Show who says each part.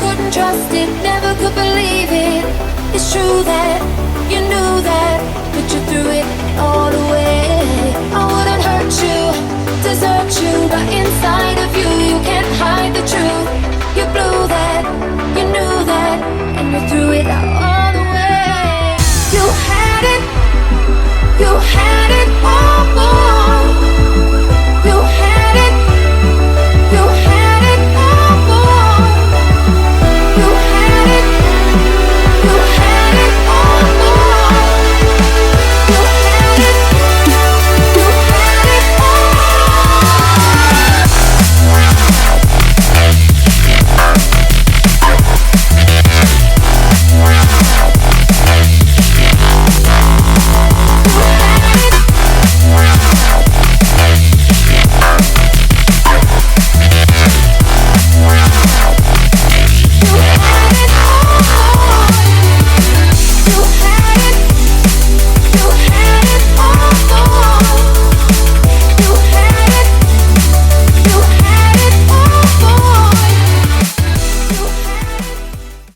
Speaker 1: couldn't trust it, never could believe it. It's true that you knew that, but you threw it all away. I wouldn't hurt you, desert you, but inside of you, you can't hide the truth. You blew